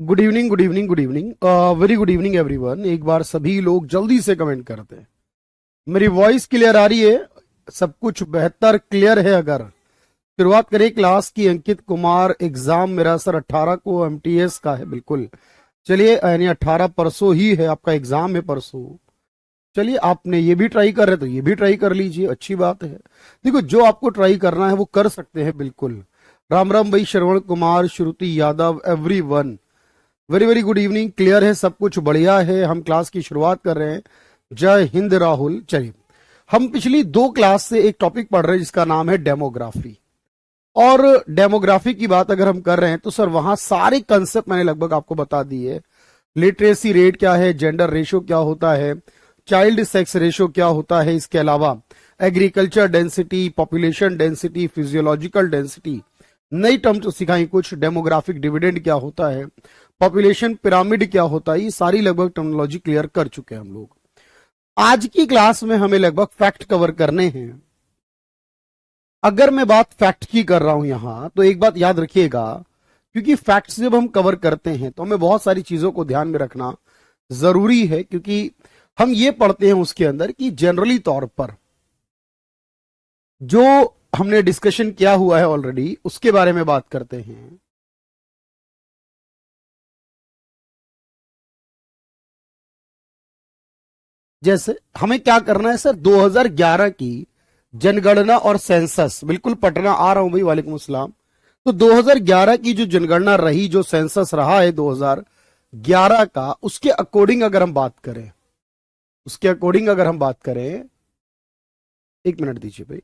Good evening, good evening, good evening, very good evening everyone. एक बार सभी लोग जल्दी से कमेंट करते हैं। मेरी वॉइस क्लियर आ रही है? सब कुछ बेहतर क्लियर है? अगर शुरुआत करें क्लास की। अंकित कुमार, एग्जाम मेरा सर 18 को एमटीएस का है। बिल्कुल, चलिए, यानी 18 परसों ही है आपका एग्जाम है, परसों। चलिए, आपने ये भी ट्राई कर रहे तो ये भी ट्राई कर लीजिए, अच्छी बात है। देखो, जो आपको ट्राई करना है वो कर सकते हैं, बिल्कुल। राम राम भाई, Shravan Kumar, Shruti Yadav, everyone, very very good evening. Clear है, सब कुछ बढ़िया है। हम क्लास की शुरुआत कर रहे हैं। जय हिंद राहुल। चलिए, हम पिछली 2 क्लास से एक टॉपिक पढ़ रहे हैं जिसका नाम है डेमोग्राफी। और डेमोग्राफी की बात अगर हम कर रहे हैं तो सर वहां सारे कंसेप्ट मैंने लगभग आपको बता दिए। लिटरेसी रेट क्या है, जेंडर रेशो क्या होता है, चाइल्ड सेक्स रेशो क्या होता है, इसके अलावा agriculture density, population density, physiological density, नई टर्म तो सिखाई कुछ, डेमोग्राफिक डिविडेंड क्या होता है, पॉपुलेशन पिरामिड क्या होता है, ये सारी लगभग टर्मिनोलॉजी क्लियर कर चुके हैं हम लोग। आज की क्लास में हमें लगभग फैक्ट कवर करने हैं। अगर मैं बात फैक्ट की कर रहा हूं यहां, तो एक बात याद रखिएगा, क्योंकि फैक्ट्स जब हम कवर करते हैं तो हमें बहुत सारी चीजों को ध्यान में रखना जरूरी है, क्योंकि हम ये पढ़ते हैं उसके अंदर कि जनरली तौर पर जो हमने डिस्कशन किया हुआ है ऑलरेडी उसके बारे में बात करते हैं। जैसे हमें क्या करना है सर, 2011 की जनगणना और सेंसस, बिल्कुल पटना आ रहा हूं भाई, वालेकुम अस्सलाम। तो 2011 की जो जनगणना रही, जो सेंसस रहा है 2011 का, उसके अकॉर्डिंग अगर हम बात करें, उसके अकॉर्डिंग अगर हम बात करें, एक मिनट दीजिए भाई।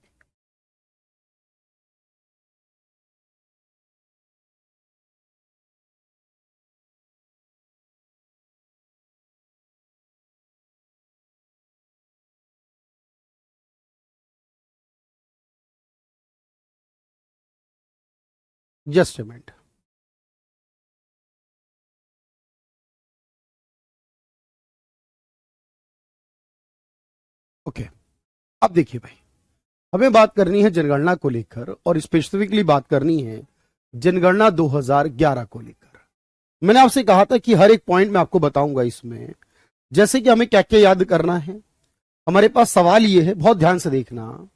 Just a minute. ओके, अब देखिए भाई, हमें बात करनी है जनगणना को लेकर, और स्पेसिफिकली बात करनी है जनगणना 2011 को लेकर। मैंने आपसे कहा था कि हर एक पॉइंट मैं आपको बताऊंगा इसमें। जैसे कि हमें क्या क्या याद करना है, हमारे पास सवाल ये है, बहुत ध्यान से देखना।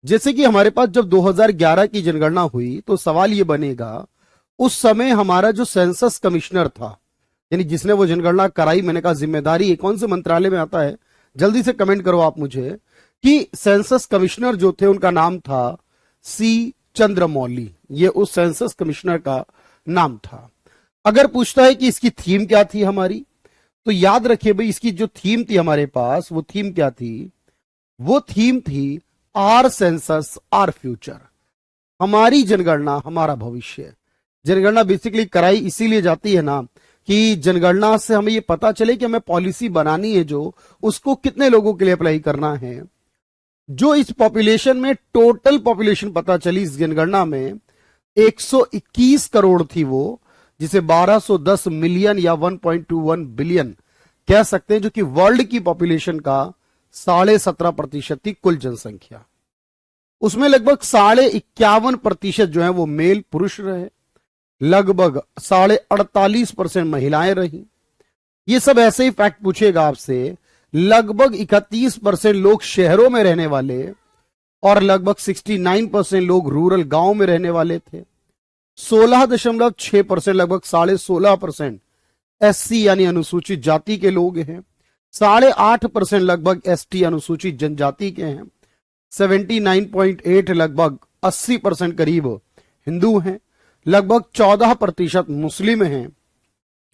जैसे कि हमारे पास जब 2011 की जनगणना हुई तो सवाल ये बनेगा, उस समय हमारा जो सेंसस कमिश्नर था, यानी जिसने वो जनगणना कराई, मैंने कहा जिम्मेदारी ये कौन से मंत्रालय में आता है, जल्दी से कमेंट करो आप मुझे, कि सेंसस कमिश्नर जो थे उनका नाम था सी चंद्रमौली। ये उस सेंसस कमिश्नर का नाम था। अगर पूछता है कि इसकी थीम क्या थी हमारी, तो याद रखिए भाई, इसकी जो थीम थी हमारे पास, वो थीम क्या थी? वो थीम थी आर सेंसस आर फ्यूचर। हमारी जनगणना हमारा भविष्य। जनगणना बेसिकली कराई इसीलिए जाती है ना, कि जनगणना से हमें ये पता चले कि हमें पॉलिसी बनानी है जो, उसको कितने लोगों के लिए अप्लाई करना है। जो इस पॉपुलेशन में टोटल पॉपुलेशन पता चली इस जनगणना में 121 करोड़ थी वो, जिसे 1210 मिलियन या 1.21 बिलियन कह सकते हैं, जो कि वर्ल्ड की पॉपुलेशन का 17.5% थी कुल जनसंख्या। उसमें लगभग 51.5% जो है वो मेल पुरुष रहे, लगभग 48.5% महिलाएं रही। ये सब ऐसे ही फैक्ट पूछेगा आपसे। लगभग 31% लोग शहरों में रहने वाले, और लगभग 69% लोग रूरल गांव में रहने वाले थे। 16.6%, लगभग 16.5% एससी यानी अनुसूचित जाति के लोग हैं। 8.5% लगभग एसटी अनुसूचित जनजाति के हैं। 79.8 लगभग 80% करीब हिंदू हैं। लगभग 14% मुस्लिम हैं।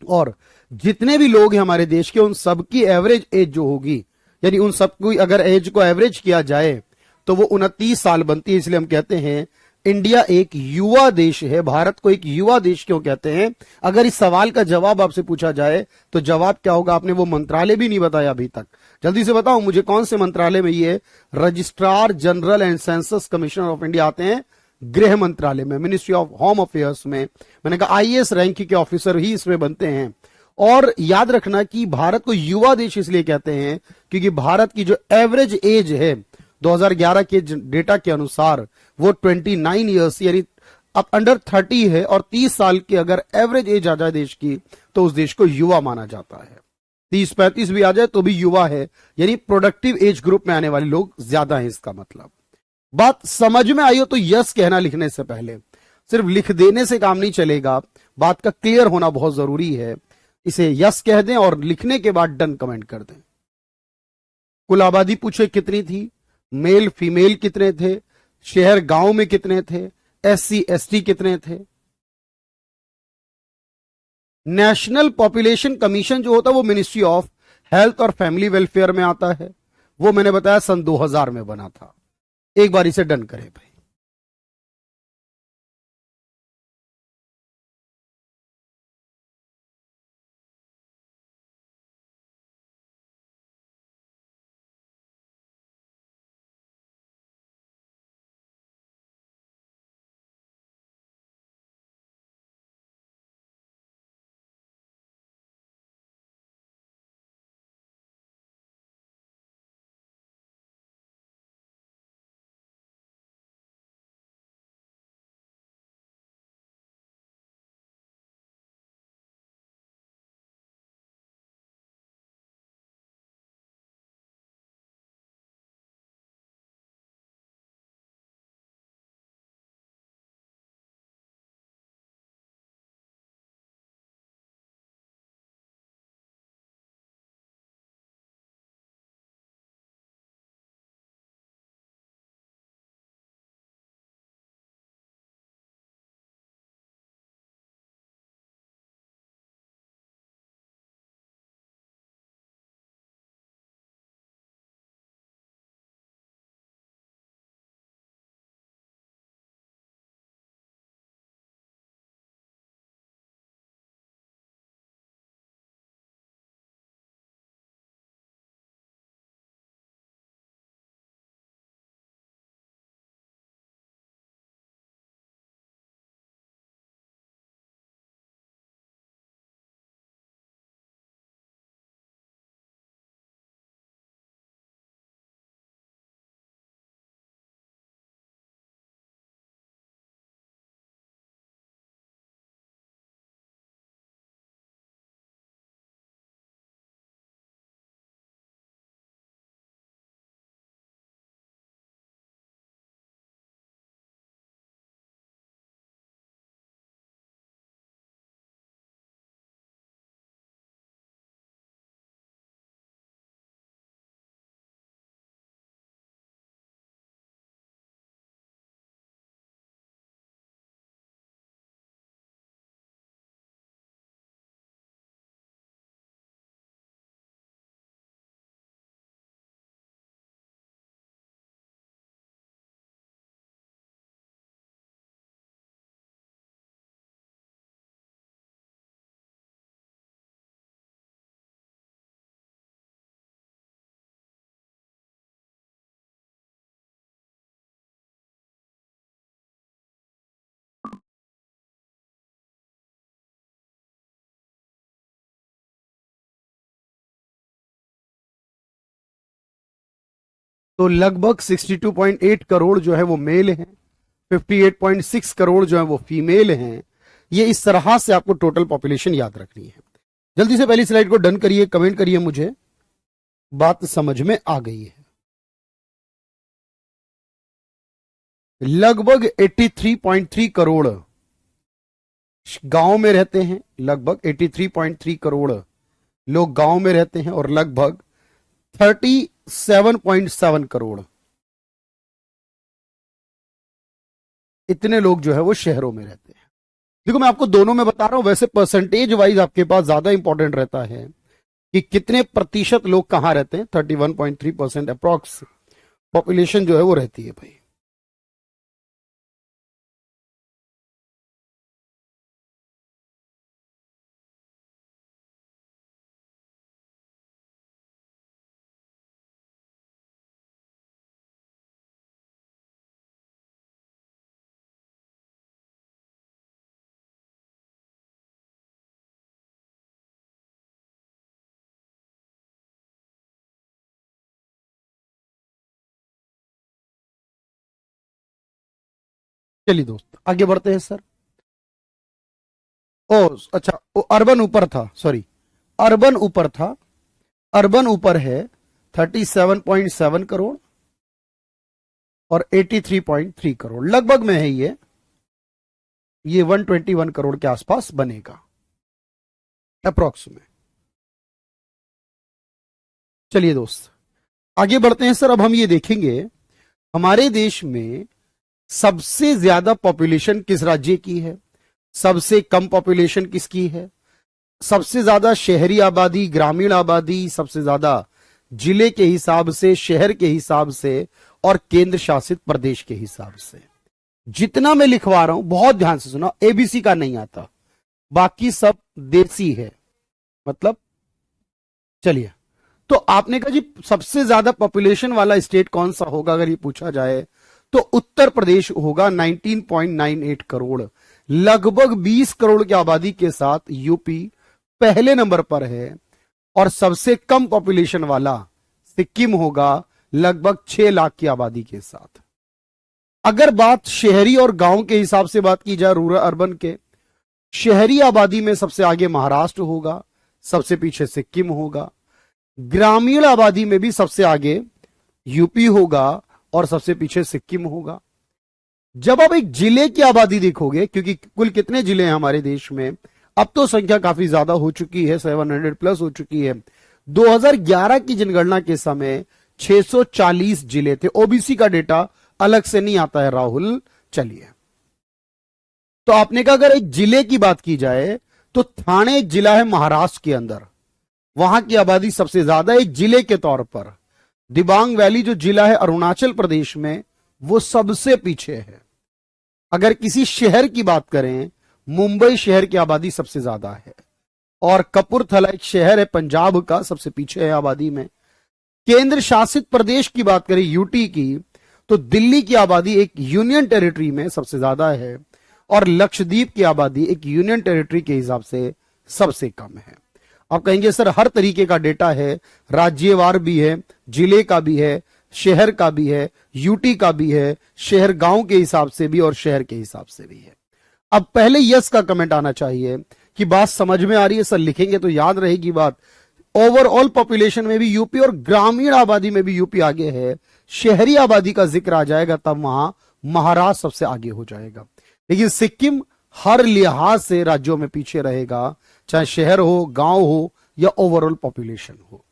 और जितने भी लोग हैं हमारे देश के, उन सबकी एवरेज एज जो होगी, यानी उन सबकी अगर एज को एवरेज किया जाए तो वो 29 साल बनती है। इसलिए हम कहते हैं इंडिया एक युवा देश है। भारत को एक युवा देश क्यों कहते हैं? अगर इस सवाल का जवाब आपसे पूछा जाए तो जवाब क्या होगा? आपने वो मंत्रालय भी नहीं बताया अभी तक। जल्दी से बताओ मुझे, कौन से मंत्रालय में ये registrar general and census commissioner of India आते हैं? गृह मंत्रालय में, मिनिस्ट्री ऑफ होम अफेयर्स में। मैंने कहा आईएएस रैंक के ऑफिसर ही इसमें बनते हैं। और याद रखना कि भारत को युवा देश इसलिए कहते हैं क्योंकि भारत की जो एवरेज एज है 2011 के डेटा के अनुसार वो 29 ईयर्स, यानी अब अंडर 30 है और 30 साल की अगर एवरेज एज आ जाए देश की, तो उस देश को युवा माना जाता है। 30-35 भी आ जाए तो भी युवा है, यानी प्रोडक्टिव एज ग्रुप में आने वाले लोग ज्यादा हैं, इसका मतलब। बात समझ में आई हो तो यस कहना लिखने से पहले। सिर्फ लिख देने से काम नहीं चलेगा, बात का क्लियर होना बहुत जरूरी है। इसे यस कह दें और लिखने के बाद डन कमेंट कर दें। कुल आबादी पूछे कितनी थी, मेल फीमेल कितने थे, शहर गांव में कितने थे, एससी एसटी कितने थे। नेशनल पॉपुलेशन कमीशन जो होता है वो मिनिस्ट्री ऑफ हेल्थ और फैमिली वेलफेयर में आता है। वो मैंने बताया सन 2000 में बना था। एक बार इसे डन करें भाई। तो लगभग 62.8 करोड़ जो है वो मेल हैं, 58.6 करोड़ जो है वो फीमेल हैं। ये इस तरह से आपको टोटल पॉपुलेशन याद रखनी है। जल्दी से पहली स्लाइड को डन करिए, कमेंट करिए मुझे बात समझ में आ गई है। लगभग 83.3 करोड़ गांव में रहते हैं, लगभग 83.3 करोड़ लोग गांव में रहते हैं, और लगभग 37.7 करोड़ इतने लोग जो है वो शहरों में रहते हैं। देखो मैं आपको दोनों में बता रहा हूं, वैसे परसेंटेज वाइज आपके पास ज्यादा इंपॉर्टेंट रहता है कि कितने प्रतिशत लोग कहां रहते हैं। 31.3% अप्रॉक्स पॉपुलेशन जो है वो रहती है भाई। चलिए दोस्त आगे बढ़ते हैं सर। ओ अच्छा, वो अर्बन ऊपर था, सॉरी, अर्बन ऊपर था। अर्बन ऊपर है 37.7 करोड़ और 83.3 करोड़ लगभग में है ये 121 करोड़ के आसपास बनेगा अप्रोक्स में। चलिए दोस्त आगे बढ़ते हैं सर। अब हम ये देखेंगे हमारे देश में सबसे ज्यादा पॉपुलेशन किस राज्य की है, सबसे कम पॉपुलेशन किसकी है, सबसे ज्यादा शहरी आबादी, ग्रामीण आबादी, सबसे ज्यादा जिले के हिसाब से, शहर के हिसाब से और केंद्र शासित प्रदेश के हिसाब से। जितना मैं लिखवा रहा हूं बहुत ध्यान से सुना, एबीसी का नहीं आता, बाकी सब देसी है मतलब। चलिए, तो आपने कहा जी सबसे ज्यादा पॉपुलेशन वाला स्टेट कौन सा होगा अगर ये पूछा जाए तो उत्तर प्रदेश होगा 19.98 करोड़, लगभग 20 करोड़ की आबादी के साथ यूपी पहले नंबर पर है। और सबसे कम पॉपुलेशन वाला सिक्किम होगा लगभग 6 लाख की आबादी के साथ। अगर बात शहरी और गांव के हिसाब से बात की जाए, रूरल अर्बन के, शहरी आबादी में सबसे आगे महाराष्ट्र होगा, सबसे पीछे सिक्किम होगा। ग्रामीण आबादी में भी सबसे आगे यूपी होगा और सबसे पीछे सिक्किम होगा। जब आप एक जिले की आबादी देखोगे, क्योंकि कुल कितने जिले हैं हमारे देश में, अब तो संख्या काफी ज्यादा हो चुकी है, 700 प्लस हो चुकी है। 2011 की जनगणना के समय 640 जिले थे। ओबीसी का डेटा अलग से नहीं आता है राहुल। चलिए, तो आपने कहा अगर एक जिले की बात की जाए तो थाने एक जिला है महाराष्ट्र के अंदर, वहां की आबादी सबसे ज्यादा एक जिले के तौर पर। दिबांग वैली जो जिला है अरुणाचल प्रदेश में, वो सबसे पीछे है। अगर किसी शहर की बात करें, मुंबई शहर की आबादी सबसे ज्यादा है और कपूरथला एक शहर है पंजाब का, सबसे पीछे है आबादी में। केंद्र शासित प्रदेश की बात करें यूटी की, तो दिल्ली की आबादी एक यूनियन टेरिटरी में सबसे ज्यादा है और लक्षद्वीप की आबादी एक यूनियन टेरिटरी के हिसाब से सबसे कम है। आप कहेंगे सर हर तरीके का डेटा है, राज्यवार भी है, जिले का भी है, शहर का भी है, यूटी का भी है, शहर गांव के हिसाब से भी और शहर के हिसाब से भी है। अब पहले यस का कमेंट आना चाहिए कि बात समझ में आ रही है सर, लिखेंगे तो याद रहेगी बात। ओवरऑल पॉपुलेशन में भी यूपी और ग्रामीण आबादी में भी यूपी आगे है। शहरी आबादी का जिक्र आ जाएगा तब वहां महाराष्ट्र सबसे आगे हो जाएगा। लेकिन सिक्किम हर लिहाज से राज्यों में पीछे रहेगा, चाहे शहर हो, गांव हो या ओवरऑल पॉपुलेशन हो।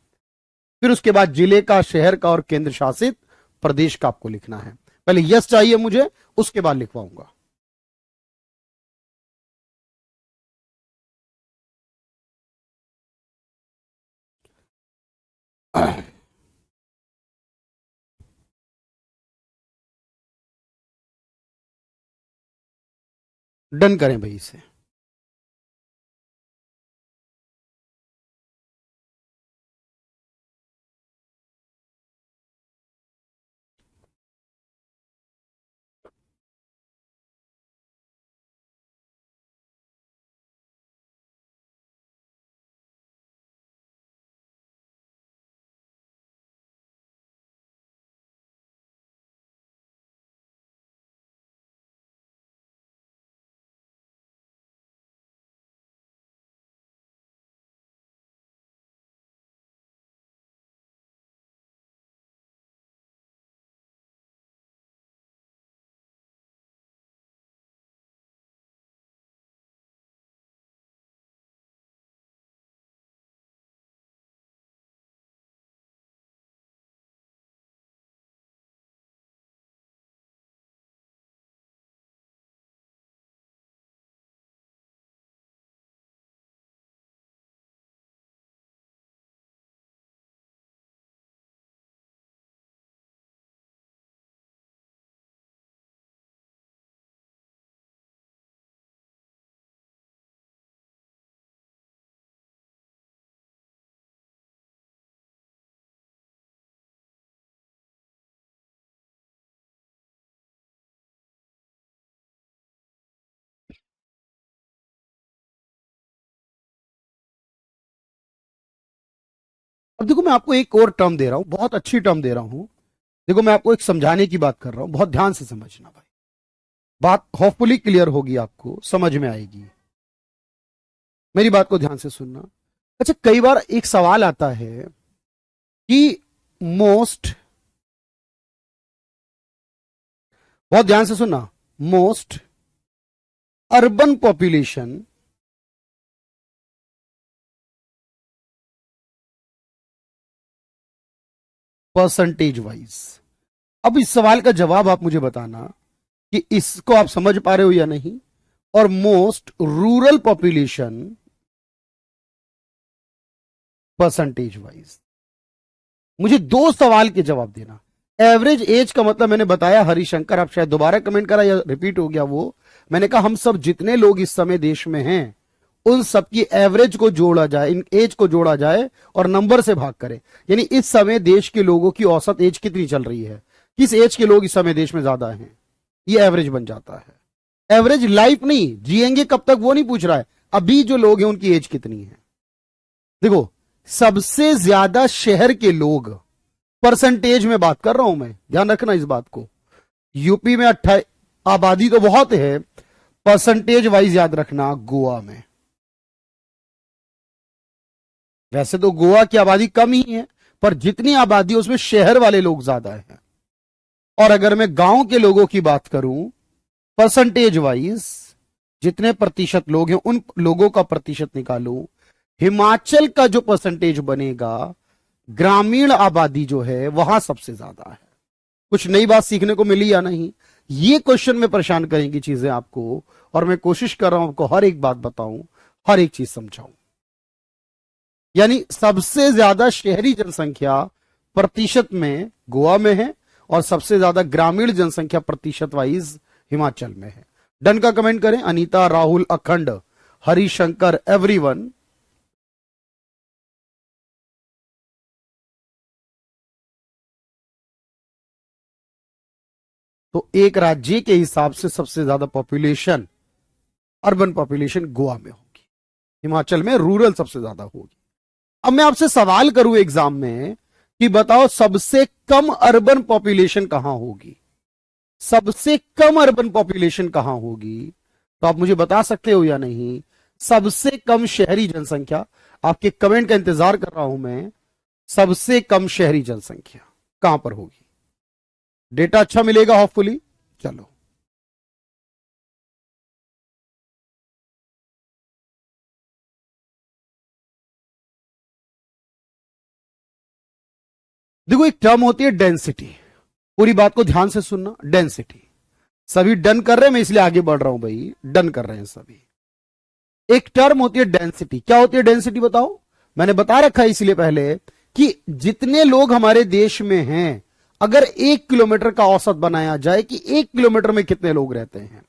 फिर उसके बाद जिले का, शहर का और केंद्र शासित प्रदेश का आपको लिखना है। पहले यस चाहिए मुझे, उसके बाद लिखवाऊंगा। डन करें भाई इसे। अब देखो मैं आपको एक और टर्म दे रहा हूं, बहुत अच्छी टर्म दे रहा हूं। देखो मैं आपको एक समझाने की बात कर रहा हूं, बहुत ध्यान से समझना भाई। बात होपफुली क्लियर होगी, आपको समझ में आएगी। मेरी बात को ध्यान से सुनना। अच्छा, कई बार एक सवाल आता है कि मोस्ट, बहुत ध्यान से सुनना, most urban population percentage wise. अब इस सवाल का जवाब आप मुझे बताना कि इसको आप समझ पा रहे हो या नहीं। और most rural population percentage wise, मुझे दो सवाल के जवाब देना। एवरेज एज का मतलब मैंने बताया, हरिशंकर आप शायद दोबारा कमेंट करा या रिपीट हो गया वो, मैंने कहा हम सब जितने लोग इस समय देश में हैं उन सबकी एवरेज को जोड़ा जाए, इन एज को जोड़ा जाए और नंबर से भाग करें। यानी इस समय देश के लोगों की औसत एज कितनी चल रही है, किस एज के लोग इस समय देश में ज्यादा हैं, ये एवरेज बन जाता है। एवरेज लाइफ नहीं, जिएंगे कब तक वो नहीं पूछ रहा है, अभी जो लोग हैं उनकी एज कितनी है। देखो, सबसे ज्यादा शहर के लोग, परसेंटेज में बात कर रहा हूं मैं, ध्यान रखना इस बात को। यूपी में 28, आबादी तो बहुत है, परसेंटेज वाइज याद रखना गोवा में। वैसे तो गोवा की आबादी कम ही है, पर जितनी आबादी है उसमें शहर वाले लोग ज्यादा हैं। और अगर मैं गांव के लोगों की बात करूं, परसेंटेज वाइज जितने प्रतिशत लोग हैं उन लोगों का प्रतिशत निकालूं, हिमाचल का जो परसेंटेज बनेगा, ग्रामीण आबादी जो है वहां सबसे ज्यादा है। कुछ नई बात सीखने को मिली या नहीं, ये क्वेश्चन में परेशान करेंगी चीजें आपको, और मैं कोशिश कर रहा हूं आपको हर एक बात बताऊं, हर एक चीज समझाऊं। यानी सबसे ज्यादा शहरी जनसंख्या प्रतिशत में गोवा में है और सबसे ज्यादा ग्रामीण जनसंख्या प्रतिशत वाइज हिमाचल में है। डन का कमेंट करें, अनीता, राहुल, अखंड, हरिशंकर, एवरीवन। तो एक राज्य के हिसाब से सबसे ज्यादा पॉपुलेशन, अर्बन पॉपुलेशन गोवा में होगी, हिमाचल में रूरल सबसे ज्यादा होगी। अब मैं आपसे सवाल करूं एग्जाम में कि बताओ सबसे कम अर्बन पॉपुलेशन कहां होगी, सबसे कम अर्बन पॉपुलेशन कहां होगी, तो आप मुझे बता सकते हो या नहीं। सबसे कम शहरी जनसंख्या, आपके कमेंट का इंतजार कर रहा हूं मैं। सबसे कम शहरी जनसंख्या कहां पर होगी, डेटा अच्छा मिलेगा होपफुली। चलो, देखो एक टर्म होती है डेंसिटी, पूरी बात को ध्यान से सुनना। डेंसिटी, सभी डन कर रहे हैं, मैं इसलिए आगे बढ़ रहा हूं भाई, डन कर रहे हैं सभी। एक टर्म होती है डेंसिटी, क्या होती है डेंसिटी बताओ। मैंने बता रखा है इसलिए पहले कि जितने लोग हमारे देश में हैं, अगर 1 किलोमीटर का औसत बनाया जाए कि 1 किलोमीटर में कितने लोग रहते हैं,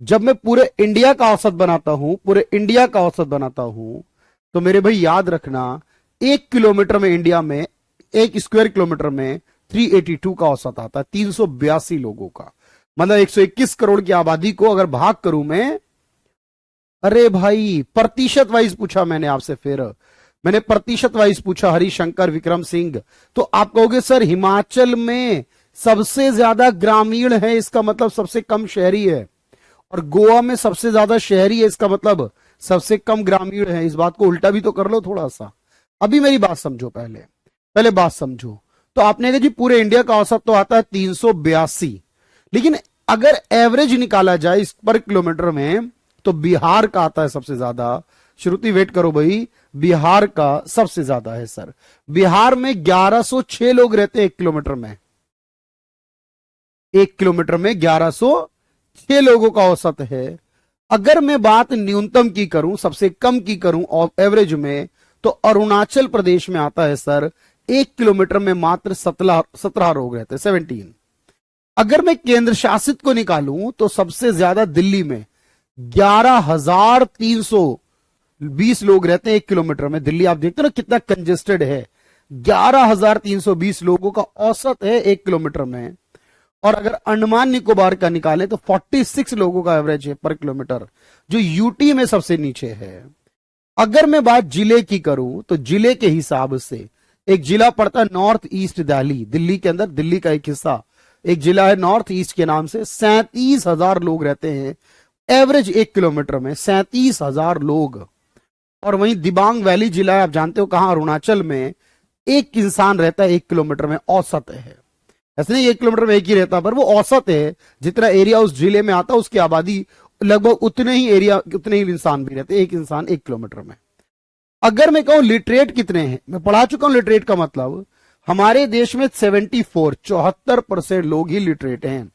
जब मैं पूरे इंडिया का औसत बनाता हूं, पूरे इंडिया का औसत बनाता हूं, तो मेरे भाई याद रखना 1 किलोमीटर में, इंडिया में 1 स्क्वायर किलोमीटर में 382 का औसत आता है, 382 लोगों का। मतलब 121 करोड़ की आबादी को अगर भाग करूं मैं, अरे भाई प्रतिशत वाइज पूछा मैंने आपसे, फिर मैंने प्रतिशत वाइज पूछा, हरिशंकर, विक्रम सिंह, तो आप कहोगे सर हिमाचल में सबसे ज्यादा ग्रामीण है, इसका मतलब सबसे कम शहरी है, और गोवा में सबसे ज्यादा शहरी है, इसका मतलब सबसे कम ग्रामीण है। इस बात को उल्टा भी तो कर लो थोड़ा सा। अभी मेरी बात समझो, पहले पहले बात समझो। तो आपने कहा जी पूरे इंडिया का औसत तो आता है 382, लेकिन अगर एवरेज निकाला जाए इस पर किलोमीटर में, तो बिहार का आता है सबसे ज्यादा। श्रुति वेट करो भाई, बिहार का सबसे ज्यादा है सर। बिहार में 1106 लोग रहते हैं 1 किलोमीटर में, 1 किलोमीटर में 1106 लोगों का औसत है। अगर मैं बात न्यूनतम की करूं, सबसे कम की करूं और एवरेज में, तो अरुणाचल प्रदेश में आता है सर 1 किलोमीटर में मात्र 17 लोग रहते हैं, 17। अगर मैं केंद्र शासित को निकालूं तो सबसे ज्यादा दिल्ली में 11,320 लोग रहते हैं 1 किलोमीटर में। दिल्ली आप देखते हो ना कितना कंजेस्टेड है, 11,320 लोगों का औसत है 1 किलोमीटर में। और अगर अंडमान निकोबार का निकालें तो 46 लोगों का एवरेज है पर किलोमीटर, जो यूटी में सबसे नीचे है। अगर मैं बात जिले की करूं तो जिले के हिसाब से एक जिला पड़ता है नॉर्थ ईस्ट दिल्ली, दिल्ली के अंदर, दिल्ली का एक हिस्सा एक जिला है नॉर्थ ईस्ट के नाम से, 37,000 लोग रहते हैं एवरेज 1 किलोमीटर में, 37,000 लोग। और वहीं दिबांग वैली जिला है, आप जानते हो कहां, अरुणाचल में, एक इंसान रहता है 1 किलोमीटर में, औसत है। ऐसे नहीं 1 किलोमीटर में एक ही रहता, पर वो औसत है। जितना एरिया उस जिले में आता है उसकी आबादी लगभग उतने ही एरिया, उतने ही इंसान भी रहते, एक इंसान 1 किलोमीटर में। अगर मैं कहूं लिटरेट कितने हैं, मैं पढ़ा चुका हूं लिटरेट का मतलब, हमारे देश में 74% लोग ही लिटरेट हैं।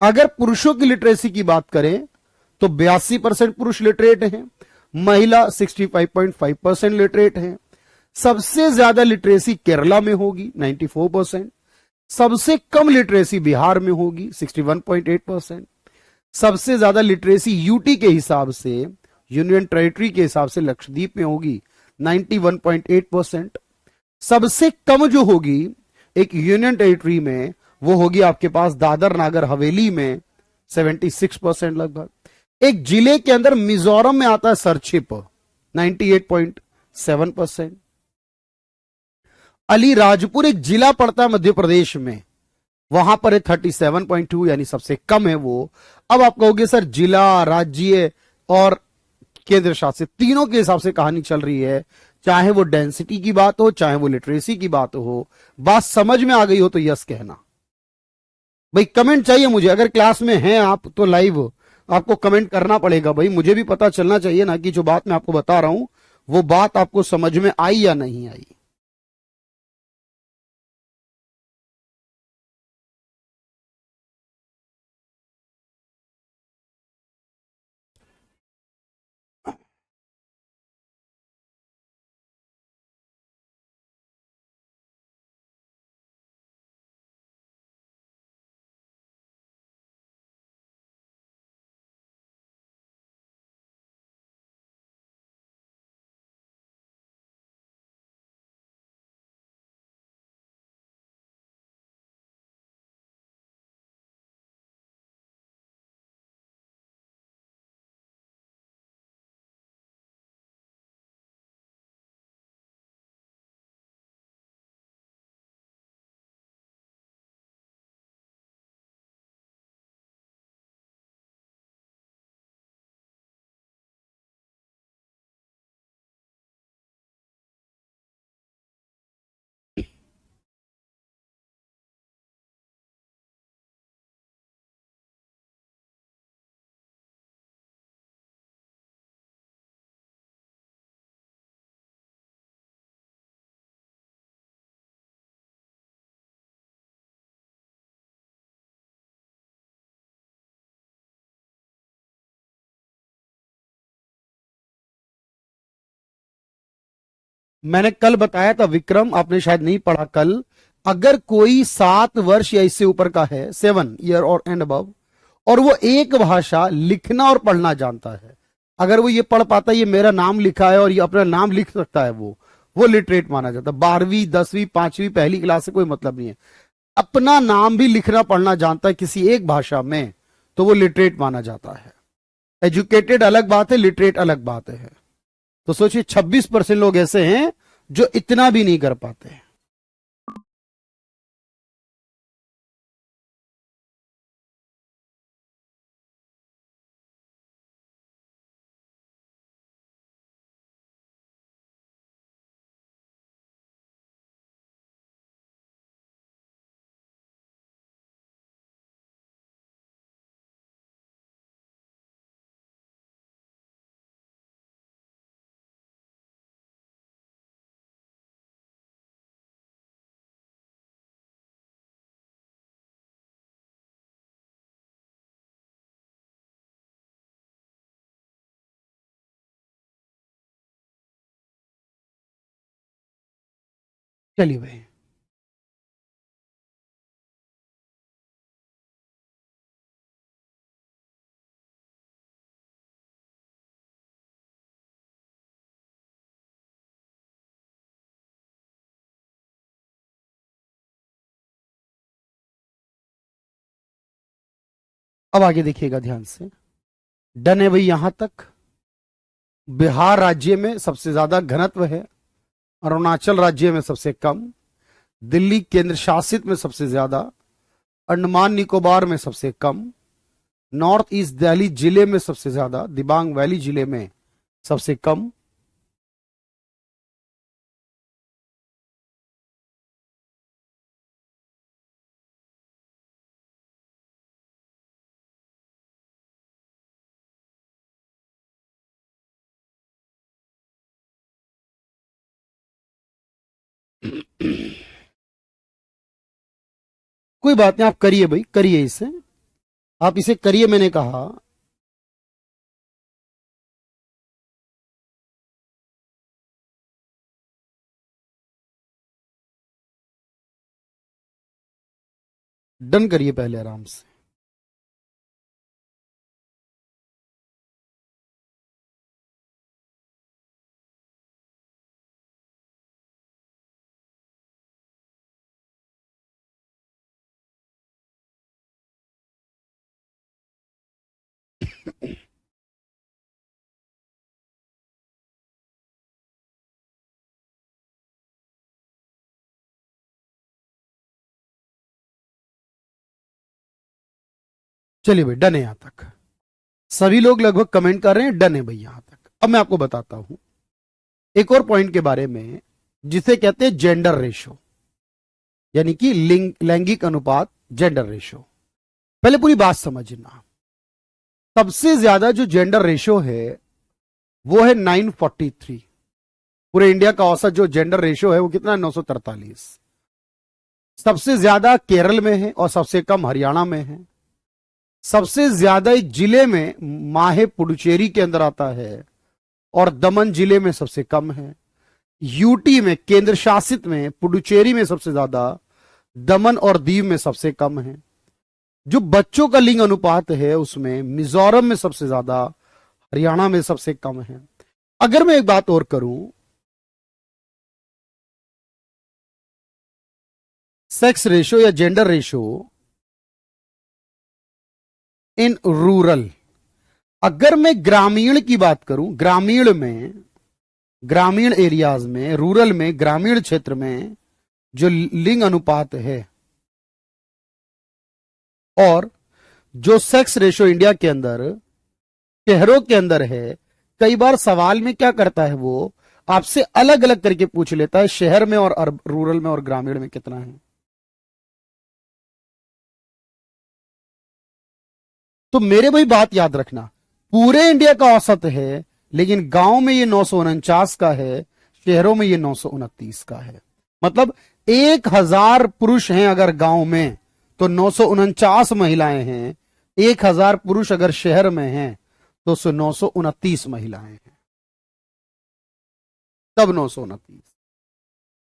अगर पुरुषों की लिटरेसी की बात करें तो 82% पुरुष लिटरेट हैं, महिला 65.5% लिटरेट हैं। सबसे ज्यादा लिटरेसी केरला में होगी 94%, सबसे कम लिटरेसी बिहार में होगी 61.8%, सबसे ज्यादा लिटरेसी यूटी के हिसाब से, यूनियन टेरिटरी के हिसाब से लक्षद्वीप में होगी 91.8%, सबसे कम जो होगी एक यूनियन टेरिटरी में वो होगी आपके पास दादर नागर हवेली में 76% लगभग। एक जिले के अंदर मिजोरम में आता है सरछिप 98.7%। अलीराजपुर एक जिला पड़ता है मध्य प्रदेश में, वहां पर है 37.2, यानी सबसे कम है वो। अब आप कहोगे सर जिला, राज्य और केंद्र शासित तीनों के हिसाब से कहानी चल रही है, चाहे वो डेंसिटी की बात हो, चाहे वो लिटरेसी की बात हो। बात समझ में आ गई हो तो यस कहना। भाई कमेंट चाहिए मुझे, अगर क्लास में हैं आप तो लाइव आपको कमेंट करना पड़ेगा भाई, मुझे भी पता चलना चाहिए ना कि जो बात मैं आपको बता रहा हूं वो बात आपको समझ में आई या नहीं आई। मैंने कल बताया था विक्रम, आपने शायद नहीं पढ़ा कल। अगर कोई 7 वर्ष या इससे ऊपर का है, 7 ईयर और एंड अबव, और वो एक भाषा लिखना और पढ़ना जानता है, अगर वो ये पढ़ पाता है, ये मेरा नाम लिखा है और ये अपना नाम लिख सकता है, वो लिटरेट माना जाता है। 12वीं 10वीं 5वीं पहली क्लास से कोई मतलब नहीं है, अपना नाम भी लिखना पढ़ना जानता है किसी एक भाषा में, तो वो लिटरेट माना जाता है। एजुकेटेड अलग बात है, लिटरेट अलग बात है। तो सोचिए 26% लोग ऐसे हैं जो इतना भी नहीं कर पाते हैं। चलिए भाई, अब आगे देखिएगा ध्यान से। डन है भाई यहां तक। बिहार राज्य में सबसे ज्यादा घनत्व है, अरुणाचल राज्य में सबसे कम, दिल्ली केंद्र शासित में सबसे ज्यादा, अंडमान निकोबार में सबसे कम, नॉर्थ ईस्ट दिल्ली जिले में सबसे ज्यादा, दिबांग वैली जिले में सबसे कम, कोई बात नहीं, आप करिए भाई, करिए इसे, आप इसे करिए, मैंने कहा। डन करिए पहले आराम से। चलिए भाई, डन है यहां तक, सभी लोग लगभग कमेंट कर रहे हैं, डन है भाई यहां तक। अब मैं आपको बताता हूं एक और पॉइंट के बारे में, जिसे कहते हैं जेंडर रेशो, यानी कि लैंगिक अनुपात, जेंडर रेशो। पहले पूरी बात समझना, सबसे ज्यादा जो जेंडर रेशो है वो है 943। पूरे इंडिया का औसत जो जेंडर रेशो है वो कितना है? 943। सबसे ज्यादा केरल में है और सबसे कम हरियाणा में है। सबसे ज्यादा एक जिले में माहे पुडुचेरी के अंदर आता है और दमन जिले में सबसे कम है। यूटी में, केंद्र शासित में, पुडुचेरी में सबसे ज्यादा, दमन और दीव में सबसे कम है। जो बच्चों का लिंग अनुपात है उसमें मिजोरम में सबसे ज्यादा, हरियाणा में सबसे कम है। अगर मैं एक बात और करूं, सेक्स रेशो या जेंडर रेशो इन रूरल, अगर मैं ग्रामीण की बात करूं, ग्रामीण में, ग्रामीण एरियाज में, रूरल में, ग्रामीण क्षेत्र में जो लिंग अनुपात है और जो सेक्स रेशो इंडिया के अंदर शहरों के अंदर है, कई बार सवाल में क्या करता है वो आपसे अलग अलग करके पूछ लेता है, शहर में और रूरल में और ग्रामीण में कितना है। तो मेरे भाई बात याद रखना, पूरे इंडिया का औसत है, लेकिन गांव में ये 949 का है, शहरों में ये 929 का है। मतलब 1000 पुरुष हैं अगर गांव में तो 949 महिलाएं हैं, 1000 पुरुष अगर शहर में हैं तो 929 महिलाएं हैं, तब 929।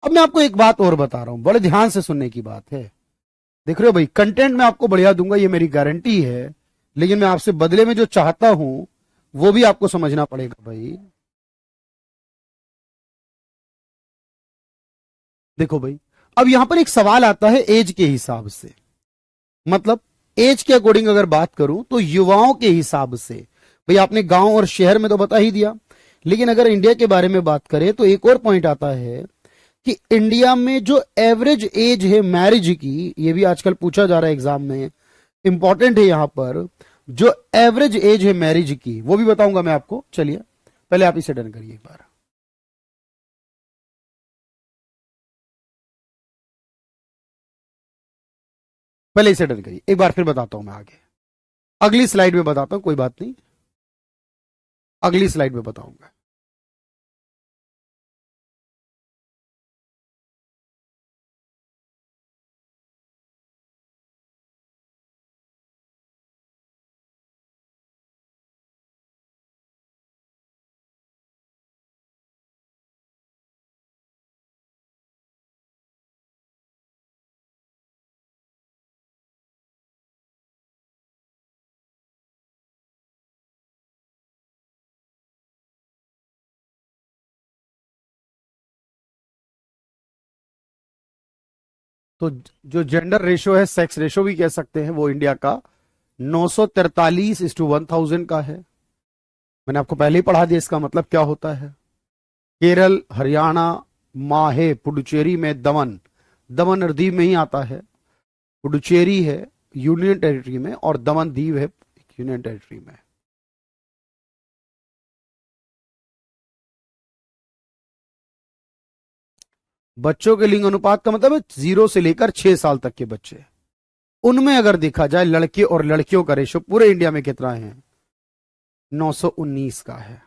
अब मैं आपको एक बात और बता रहा हूं, बड़े ध्यान से सुनने की बात है। देख रहे हो भाई, कंटेंट मैं आपको बढ़िया दूंगा, ये मेरी गारंटी है, लेकिन मैं आपसे बदले में जो चाहता हूं वो भी आपको समझना पड़ेगा भाई। देखो भाई, अब यहां पर एक सवाल आता है एज के हिसाब से, मतलब एज के अकॉर्डिंग अगर बात करूं तो युवाओं के हिसाब से, भाई आपने गांव और शहर में तो बता ही दिया, लेकिन अगर इंडिया के बारे में बात करें तो एक और पॉइंट आता है कि इंडिया में जो एवरेज एज है मैरिज की, ये भी आजकल पूछा जा रहा है एग्जाम में, इंपॉर्टेंट है यहां पर, जो एवरेज एज है मैरिज की वो भी बताऊंगा मैं आपको। चलिए पहले आप इसे डन करिए एक बार। पहले इसे डन करिए एक बार, फिर बताता हूं मैं आगे, अगली स्लाइड में बताता हूं, कोई बात नहीं, अगली स्लाइड में बताऊंगा। तो जो जेंडर रेशो है, सेक्स रेशो भी कह सकते हैं, वो इंडिया का 943:1000 का है। मैंने आपको पहले ही पढ़ा दिया इसका मतलब क्या होता है। केरल, हरियाणा, माहे पुडुचेरी में, दमन, दमन और दीव में ही आता है, पुडुचेरी है, यूनियन टेरिटरी में और दमन दीव है यूनियन टेरिटरी में। बच्चों के लिंग अनुपात का मतलब है 0 से लेकर 6 साल तक के बच्चे, उनमें अगर देखा जाए लड़के और लड़कियों का रेशो पूरे इंडिया में कितना है, 919 का है।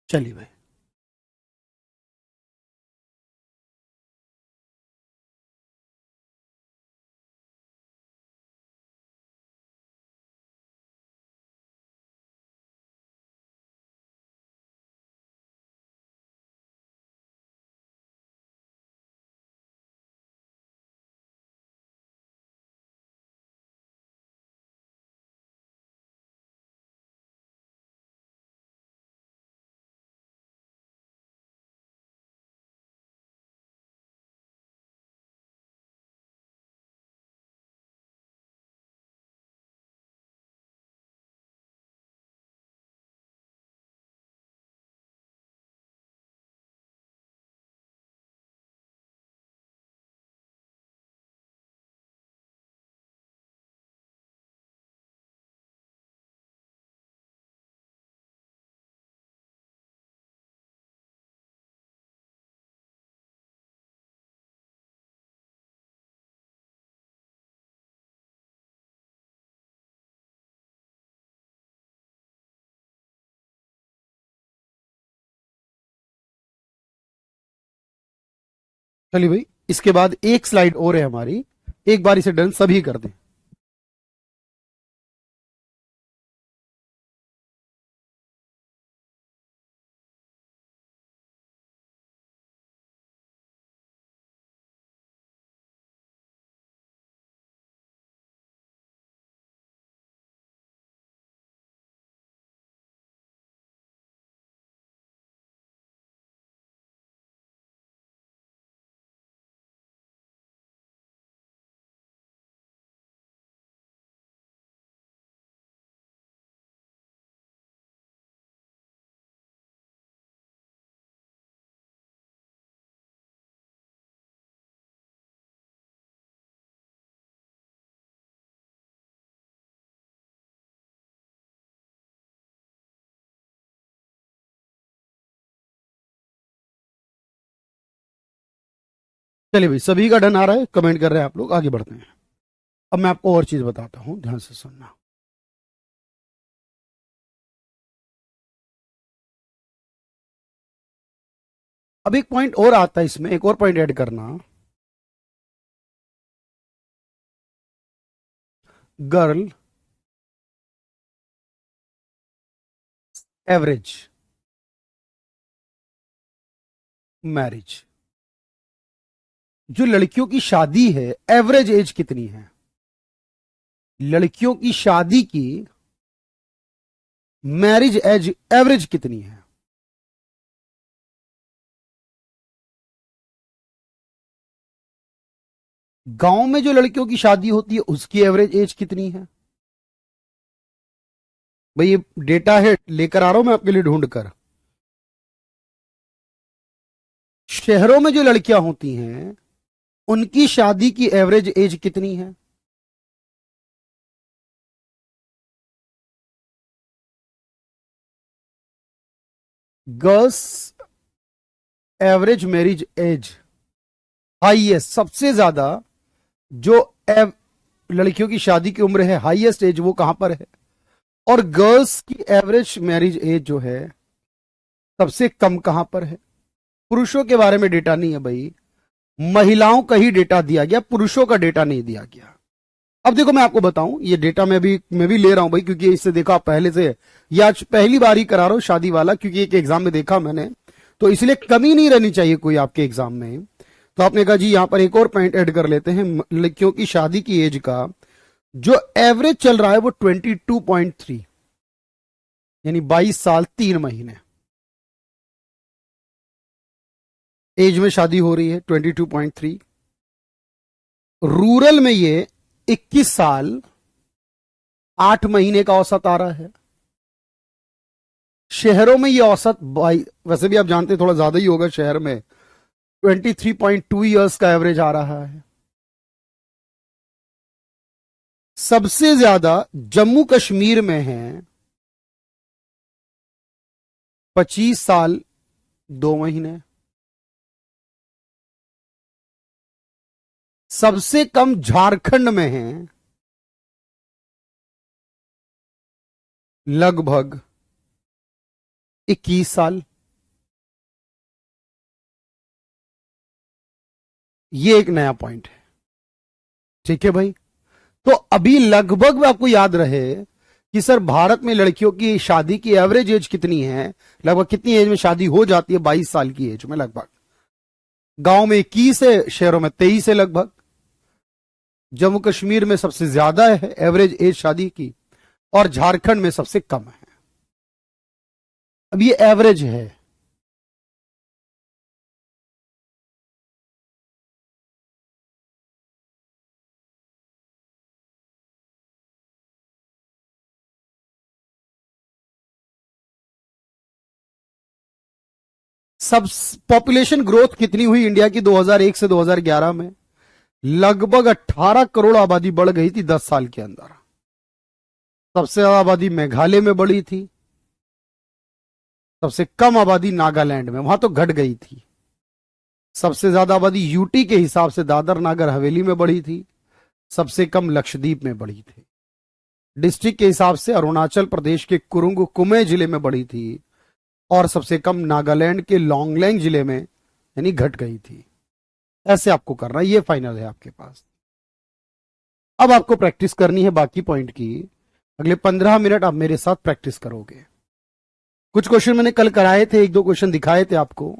चलिए भाई, चलिए भाई, इसके बाद एक स्लाइड और है हमारी, एक बार इसे डन सभी कर दें। चलिए भाई, सभी का डन आ रहा है, कमेंट कर रहे हैं आप लोग, आगे बढ़ते हैं। अब मैं आपको और चीज बताता हूं, ध्यान से सुनना। अब एक पॉइंट और आता है इसमें, एक और पॉइंट ऐड करना, गर्ल एवरेज मैरिज। जो लड़कियों की शादी है, एवरेज एज कितनी है, लड़कियों की शादी की मैरिज एज एवरेज कितनी है। गांव में जो लड़कियों की शादी होती है उसकी एवरेज एज कितनी है। भाई ये डेटा है, लेकर आ रहा हूं मैं आपके लिए ढूंढ कर। शहरों में जो लड़कियां होती हैं उनकी शादी की एवरेज एज कितनी है। Girls average marriage age highest, सबसे ज्यादा जो लड़कियों की शादी की उम्र है, हाईएस्ट एज वो कहां पर है, और गर्ल्स की एवरेज मैरिज एज जो है सबसे कम कहां पर है। पुरुषों के बारे में डेटा नहीं है भाई, महिलाओं का ही डेटा दिया गया, पुरुषों का डेटा नहीं दिया गया। अब देखो मैं आपको बताऊं, ये डेटा मैं भी ले रहा हूं भाई, क्योंकि इससे देखा पहले से, या आज पहली बार ही करा रहा हूं शादी वाला, क्योंकि एक एग्जाम में देखा मैंने तो इसलिए कमी नहीं रहनी चाहिए कोई आपके एग्जाम में। तो आपने कहा जी यहां पर एक और पॉइंट ऐड कर लेते हैं, लड़कियों की शादी की एज का जो एवरेज चल रहा है वो 22.3, यानी 22 साल 3 महीने एज में शादी हो रही है, 22.3। रूरल में ये 21 साल 8 महीने का औसत आ रहा है। शहरों में ये औसत वैसे भी आप जानते हैं थोड़ा ज्यादा ही होगा, शहर में 23.2 ईयर्स का एवरेज आ रहा है। सबसे ज्यादा जम्मू कश्मीर में है 25 साल 2 महीने। सबसे कम झारखंड में है लगभग 21 साल। ये एक नया पॉइंट है, ठीक है भाई। तो अभी लगभग आपको याद रहे कि सर भारत में लड़कियों की शादी की एवरेज एज कितनी है, लगभग कितनी एज में शादी हो जाती है, 22 साल की एज में लगभग। गांव में 21 है, शहरों में 23 है लगभग। जम्मू कश्मीर में सबसे ज्यादा है एवरेज एज शादी की, और झारखंड में सबसे कम है। अब ये एवरेज है। सब पॉपुलेशन ग्रोथ कितनी हुई इंडिया की 2001 से 2011 में? लगभग 18 करोड़ आबादी बढ़ गई थी 10 साल के अंदर। सबसे ज्यादा आबादी मेघालय में बढ़ी थी, सबसे कम आबादी नागालैंड में, वहां तो घट गई थी। सबसे ज्यादा आबादी यूटी के हिसाब से दादर नागर हवेली में बढ़ी थी, सबसे कम लक्षद्वीप में बढ़ी थी। डिस्ट्रिक्ट के हिसाब से अरुणाचल प्रदेश के कुरुंग कुमे जिले में बढ़ी थी, और सबसे कम नागालैंड के लोंगलेंग जिले में, यानी घट गई थी। ऐसे आपको करना है, ये फाइनल है आपके पास। अब आपको प्रैक्टिस करनी है बाकी पॉइंट की। अगले 15 मिनट आप मेरे साथ प्रैक्टिस करोगे। कुछ क्वेश्चन मैंने कल कराए थे, एक दो क्वेश्चन दिखाए थे आपको।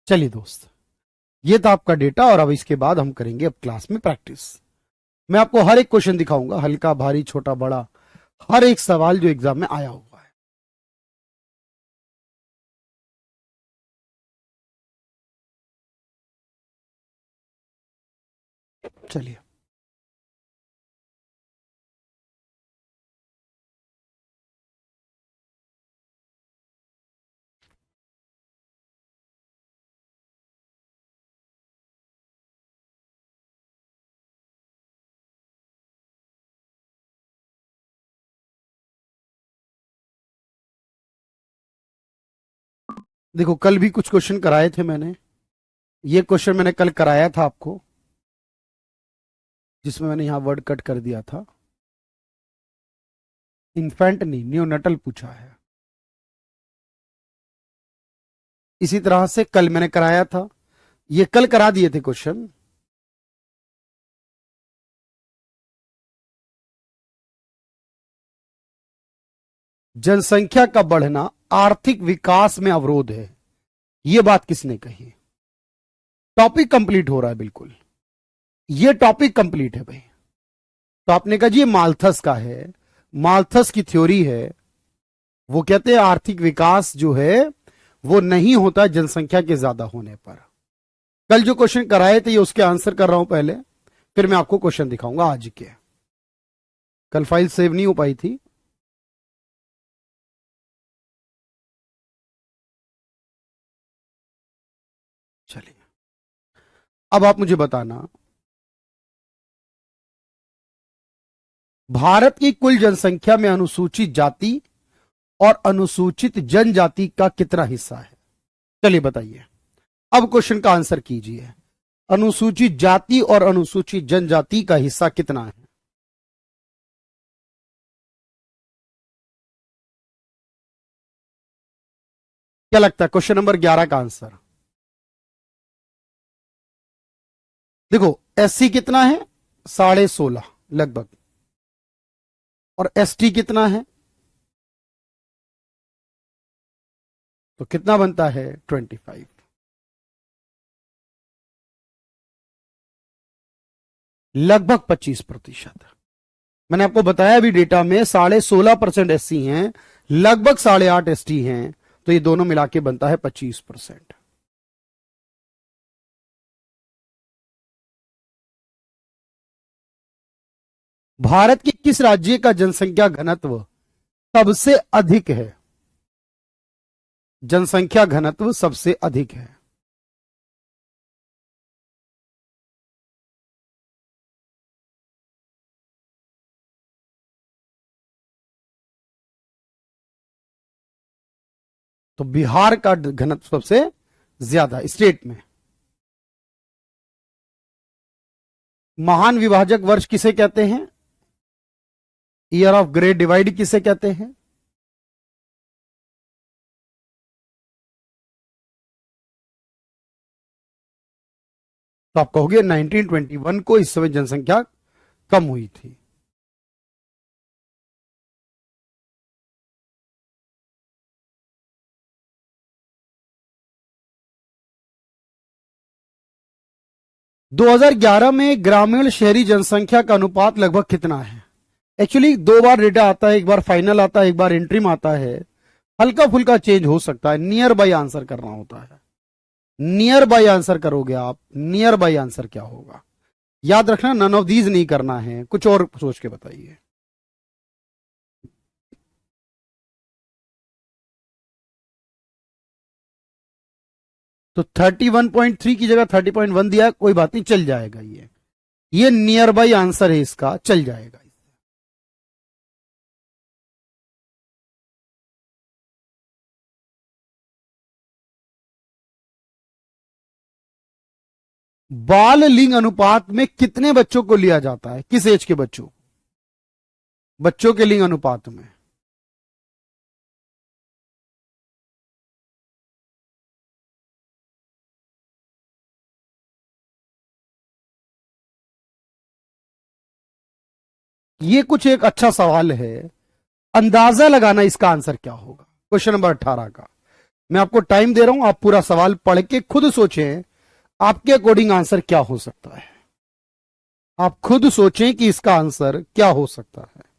चलिए दोस्त, ये था आपका डेटा, और अब इसके बाद हम करेंगे अब क्लास में प्रैक्टिस। मैं आपको हर एक क्वेश्चन दिखाऊंगा, हल्का भारी छोटा बड़ा, हर एक सवाल जो एग्जाम में आया हुआ है। चलिए। देखो कल भी कुछ क्वेश्चन कराए थे मैंने। ये क्वेश्चन मैंने कल कराया था आपको, जिसमें मैंने यहां वर्ड कट कर दिया था। इन्फेंट नहीं, न्यूनेटल पूछा है। इसी तरह से कल मैंने कराया था, ये कल करा दिए थे क्वेश्चन। जनसंख्या का बढ़ना आर्थिक विकास में अवरोध है, यह बात किसने कही? टॉपिक कंप्लीट हो रहा है बिल्कुल, ये टॉपिक कंप्लीट है भाई। तो आपने कहा जी ये माल्थस का है, माल्थस की थ्योरी है। वो कहते हैं आर्थिक विकास जो है वो नहीं होता जनसंख्या के ज्यादा होने पर। कल जो क्वेश्चन कराए थे ये उसके आंसर कर रहा हूं पहले, फिर मैं आपको क्वेश्चन दिखाऊंगा आज के। कल फाइल सेव नहीं हो पाई थी। चलिए अब आप मुझे बताना, भारत की कुल जनसंख्या में अनुसूचित जाति और अनुसूचित जनजाति का कितना हिस्सा है? चलिए बताइए, अब क्वेश्चन का आंसर कीजिए। अनुसूचित जाति और अनुसूचित जनजाति का हिस्सा कितना है? क्या लगता है क्वेश्चन नंबर 11 का आंसर? देखो एससी कितना है? 16.5 लगभग। और एसटी कितना है? तो कितना बनता है? 25। लगभग 25%। मैंने आपको बताया अभी डेटा में 16.5% एससी हैं, लगभग 8.5 एसटी हैं, तो ये दोनों मिला के बनता है 25%। भारत के किस राज्य का जनसंख्या घनत्व सबसे अधिक है? जनसंख्या घनत्व सबसे अधिक है। तो बिहार का घनत्व सबसे ज्यादा स्टेट में। महान विभाजक वर्ष किसे कहते हैं? ईयर ऑफ ग्रेट डिवाइड किसे कहते हैं? तो आप कहोगे 1921 को, इस समय जनसंख्या कम हुई थी। दो 2011 में ग्रामीण शहरी जनसंख्या का अनुपात लगभग कितना है? एक्चुअली दो बार डेटा आता है, एक बार फाइनल आता है, एक बार इंट्रीम आता है। हल्का फुल्का चेंज हो सकता है, नियर बाई आंसर करना होता है। नियर बाई आंसर करोगे आप, नियर बाई आंसर क्या होगा? याद रखना, नन ऑफ दीज नहीं करना है, कुछ और सोच के बताइए। तो 31.3 की जगह 30.1 दिया है, कोई बात नहीं, चल जाएगा। ये नियर बाई आंसर है इसका, चल जाएगा। बाल लिंग अनुपात में कितने बच्चों को लिया जाता है? किस एज के बच्चों? बच्चों के लिंग अनुपात में। ये कुछ एक अच्छा सवाल है, अंदाजा लगाना इसका आंसर क्या होगा। क्वेश्चन नंबर 18 का मैं आपको टाइम दे रहा हूं, आप पूरा सवाल पढ़ के खुद सोचें आपके अकॉर्डिंग आंसर क्या हो सकता है। आप खुद सोचें कि इसका आंसर क्या हो सकता है।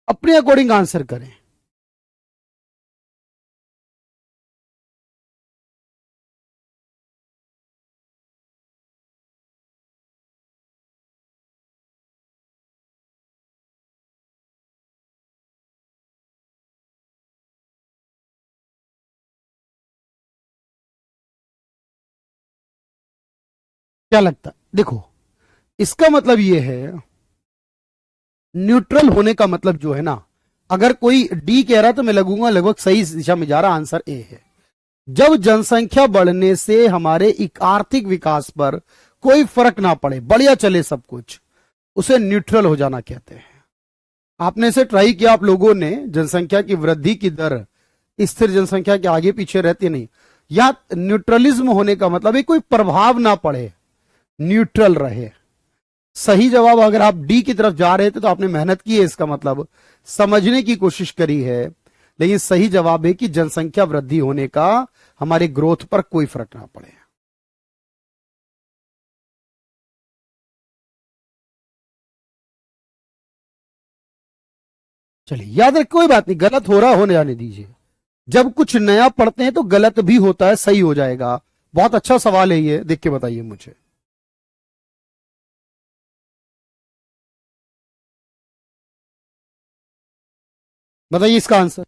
अपने अकॉर्डिंग आंसर करें। क्या लगता है? देखो, इसका मतलब ये है, न्यूट्रल होने का मतलब जो है ना, अगर कोई डी कह रहा तो मैं लगूंगा लगभग सही दिशा में जा रहा, आंसर ए है। जब जनसंख्या बढ़ने से हमारे एक आर्थिक विकास पर कोई फर्क ना पड़े, बढ़िया चले सब कुछ, उसे न्यूट्रल हो जाना कहते हैं। आपने इसे ट्राई किया, आप लोगों ने, जनसंख्या की वृद्धि की दर स्थिर जनसंख्या के आगे पीछे रहती नहीं, या न्यूट्रलिज्म होने का मतलब है कोई प्रभाव ना पड़े, न्यूट्रल रहे। सही जवाब, अगर आप डी की तरफ जा रहे थे तो आपने मेहनत की है, इसका मतलब समझने की कोशिश करी है। लेकिन सही जवाब है कि जनसंख्या वृद्धि होने का हमारे ग्रोथ पर कोई फर्क ना पड़े। चलिए, याद रख, कोई बात नहीं, गलत हो रहा होने जाने दीजिए। जब कुछ नया पढ़ते हैं तो गलत भी होता है, सही हो जाएगा। बहुत अच्छा सवाल है ये, देख के बताइए मुझे। बताइए इसका आंसर।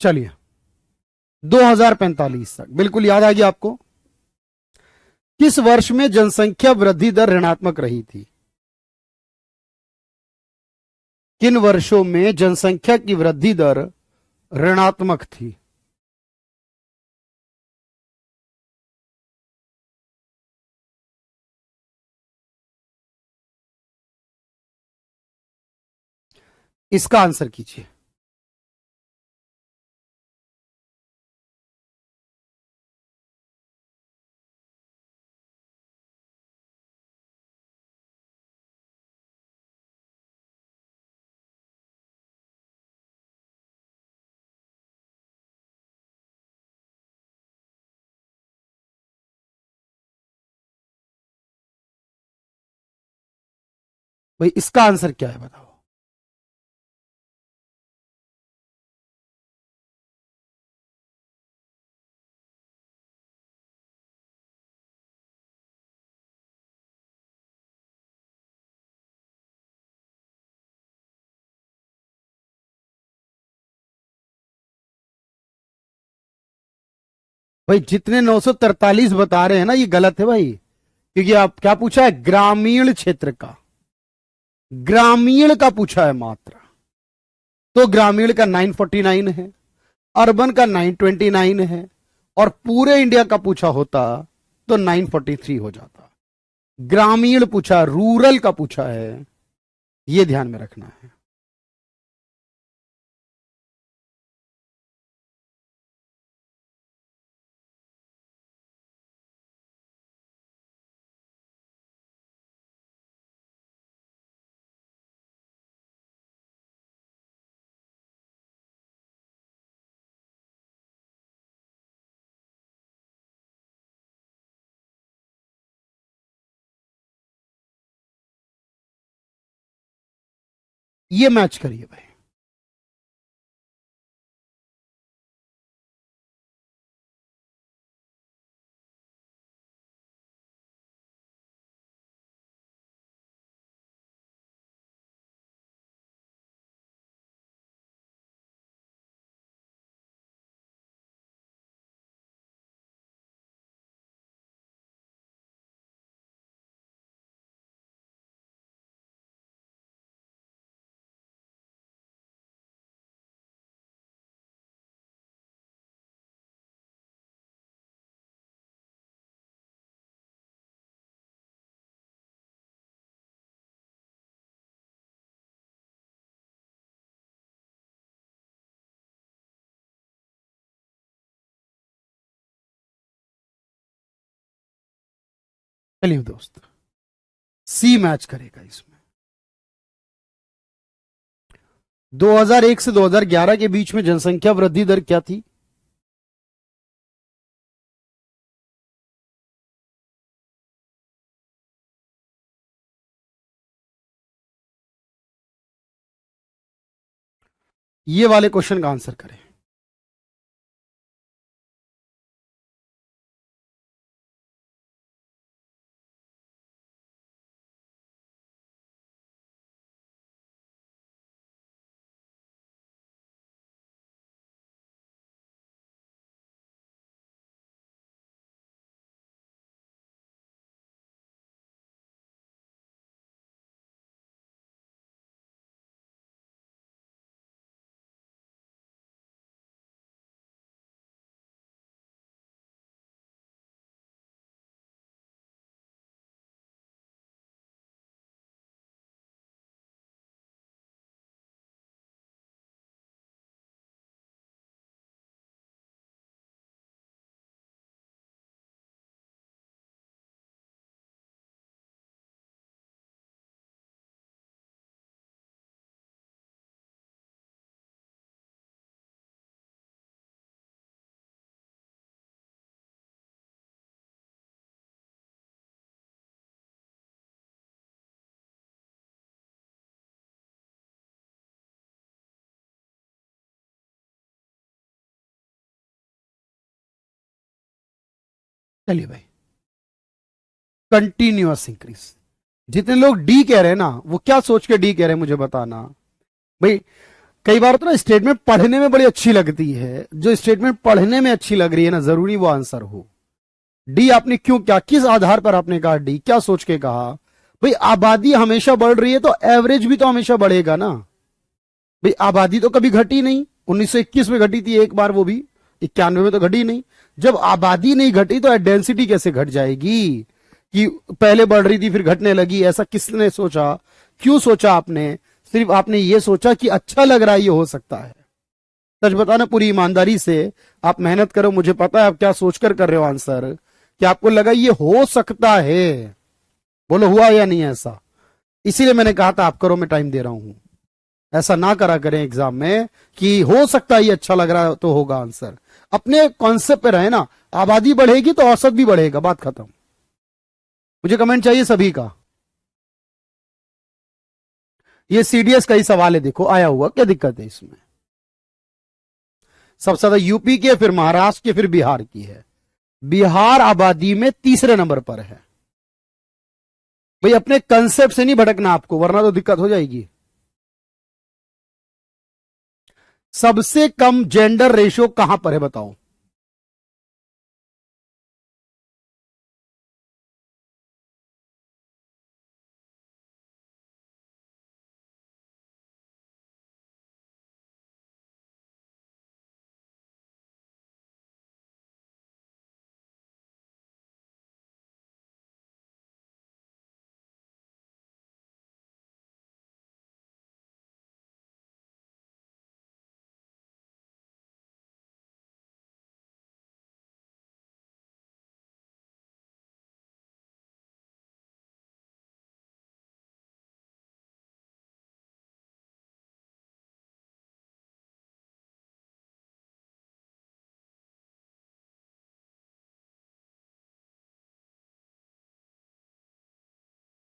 चलिए, 2045 तक बिल्कुल याद आ गया आपको। किस वर्ष में जनसंख्या वृद्धि दर ऋणात्मक रही थी? किन वर्षों में जनसंख्या की वृद्धि दर ऋणात्मक थी? इसका आंसर कीजिए। भाई, इसका आंसर क्या है बताओ? भाई, जितने 943 बता रहे हैं ना, ये गलत है भाई। क्योंकि आप क्या पूछा है? ग्रामीण क्षेत्र का, ग्रामीण का पूछा है मात्र। तो ग्रामीण का 949 है, अर्बन का 929 है, और पूरे इंडिया का पूछा होता तो 943 हो जाता। ग्रामीण पूछा, रूरल का पूछा है, ये ध्यान में रखना है। ये मैच करिए भाई। चलिए दोस्त, सी मैच करेगा इसमें। 2001 से 2011 के बीच में जनसंख्या वृद्धि दर क्या थी? ये वाले क्वेश्चन का आंसर करें। चलिए भाई, कंटिन्यूअस इंक्रीज। जितने लोग डी कह रहे हैं ना, वो क्या सोच के डी कह रहे हैं मुझे बताना भाई। कई बार तो ना स्टेटमेंट पढ़ने में बड़ी अच्छी लगती है, जो स्टेटमेंट पढ़ने में अच्छी लग रही है ना, जरूरी वो आंसर हो। डी आपने क्यों, क्या किस आधार पर आपने कहा डी, क्या सोच के कहा भाई? आबादी हमेशा बढ़ रही है तो एवरेज भी तो हमेशा बढ़ेगा ना भाई। आबादी तो कभी घटी नहीं, 1921 में घटी थी एक बार, वो भी 91 में तो घटी नहीं। जब आबादी नहीं घटी तो डेंसिटी कैसे घट जाएगी कि पहले बढ़ रही थी फिर घटने लगी? ऐसा किसने सोचा, क्यों सोचा आपने? सिर्फ आपने ये सोचा कि अच्छा लग रहा है, ये हो सकता है। सच बताना पूरी ईमानदारी से, आप मेहनत करो, मुझे पता है आप क्या सोचकर कर रहे हो आंसर, कि आपको लगा ये हो सकता है। बोलो हुआ या नहीं ऐसा? इसीलिए मैंने कहा था आप करो, मैं टाइम दे रहा हूं। ऐसा ना करा करें एग्जाम में कि हो सकता है ये अच्छा लग रहा है तो होगा आंसर। अपने कॉन्सेप्ट पे रहे ना, आबादी बढ़ेगी तो औसत भी बढ़ेगा, बात खत्म। मुझे कमेंट चाहिए सभी का। ये सीडीएस का ही सवाल है, देखो आया हुआ, क्या दिक्कत है इसमें? सबसे ज्यादा यूपी की है, फिर महाराष्ट्र की, फिर बिहार की है। बिहार आबादी में तीसरे नंबर पर है। भाई अपने कंसेप्ट से नहीं भटकना आपको, वरना तो दिक्कत हो जाएगी। सबसे कम जेंडर रेशियो कहां पर है बताओ?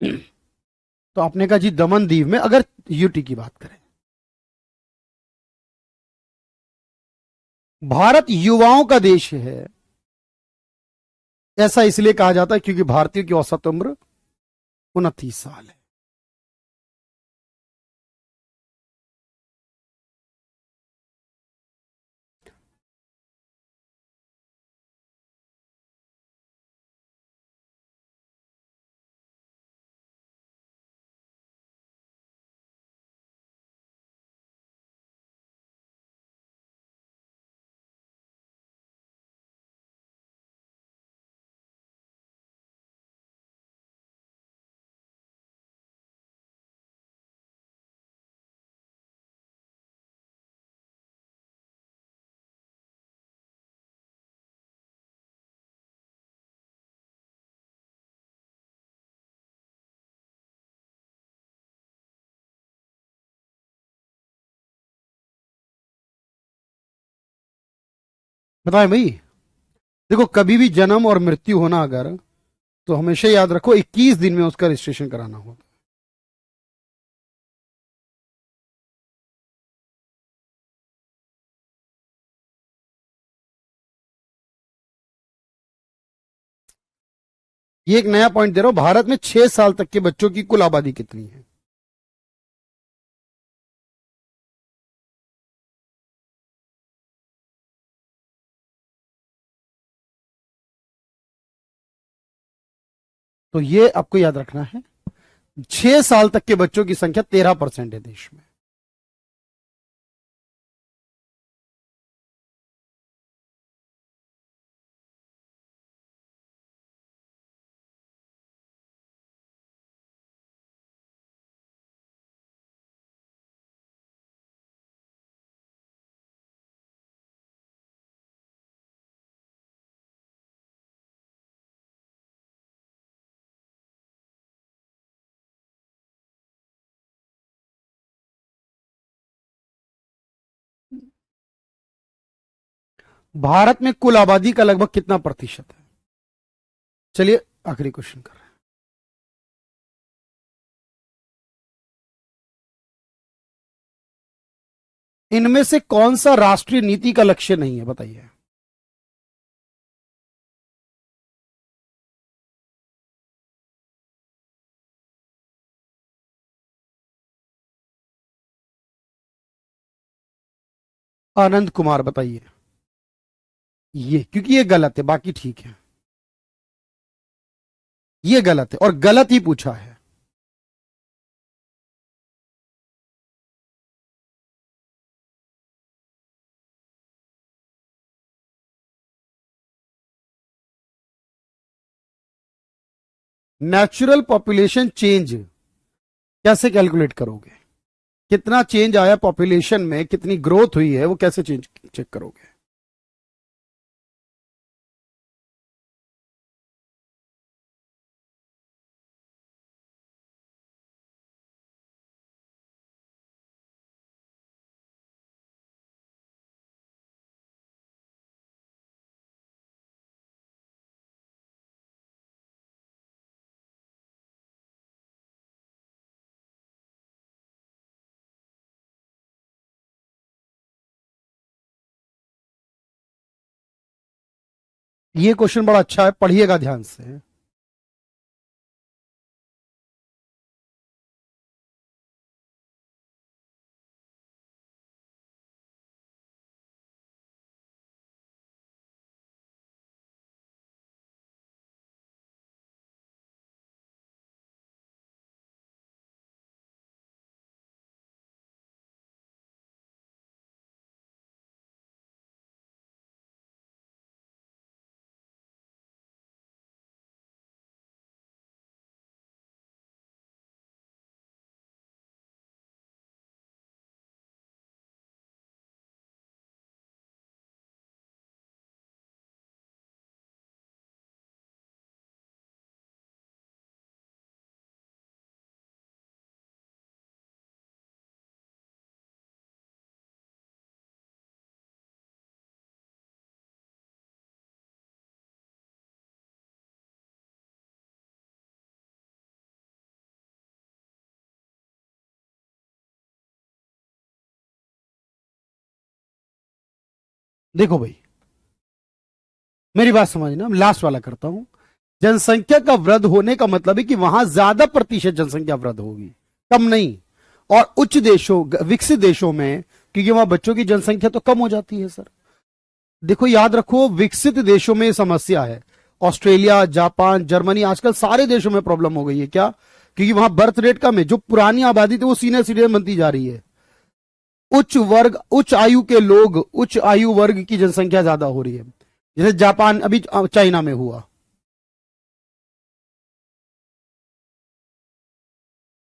तो आपने कहा जी दमन दीव में, अगर यूटी की बात करें, भारत युवाओं का देश है। ऐसा इसलिए कहा जाता है क्योंकि भारतीयों की औसत उम्र 29 साल है। बताएं भाई, देखो कभी भी जन्म और मृत्यु होना अगर, तो हमेशा याद रखो 21 दिन में उसका रजिस्ट्रेशन कराना होगा। ये एक नया पॉइंट दे रहा हूं, भारत में 6 साल तक के बच्चों की कुल आबादी कितनी है? तो ये आपको याद रखना है, 6 साल तक के बच्चों की संख्या 13% है देश में। भारत में कुल आबादी का लगभग कितना प्रतिशत है? चलिए आखिरी क्वेश्चन कर रहे हैं। इनमें से कौन सा राष्ट्रीय नीति का लक्ष्य नहीं है, बताइए। आनंद कुमार बताइए। ये क्योंकि ये गलत है, बाकी ठीक है। ये गलत है और गलत ही पूछा है। नेचुरल पॉपुलेशन चेंज कैसे कैलकुलेट करोगे? कितना चेंज आया पॉपुलेशन में, कितनी ग्रोथ हुई है, वो कैसे चेंज चेक करोगे? ये क्वेश्चन बड़ा अच्छा है, पढ़िएगा ध्यान से। देखो भाई, मेरी बात समझना, लास्ट वाला करता हूं। जनसंख्या का वृद्धि होने का मतलब है कि वहां ज्यादा प्रतिशत जनसंख्या वृद्धि होगी, कम नहीं। और उच्च देशों, विकसित देशों में, क्योंकि वहां बच्चों की जनसंख्या तो कम हो जाती है सर। देखो याद रखो, विकसित देशों में समस्या है। ऑस्ट्रेलिया, जापान, जर्मनी, आजकल सारे देशों में प्रॉब्लम हो गई है। क्या? क्योंकि वहां बर्थ रेट कम है, जो पुरानी आबादी थी वो सीनियर सिटीजन बनती जा रही है। उच्च वर्ग, उच्च आयु के लोग, उच्च आयु वर्ग की जनसंख्या ज्यादा हो रही है, जैसे जापान, अभी चाइना में हुआ।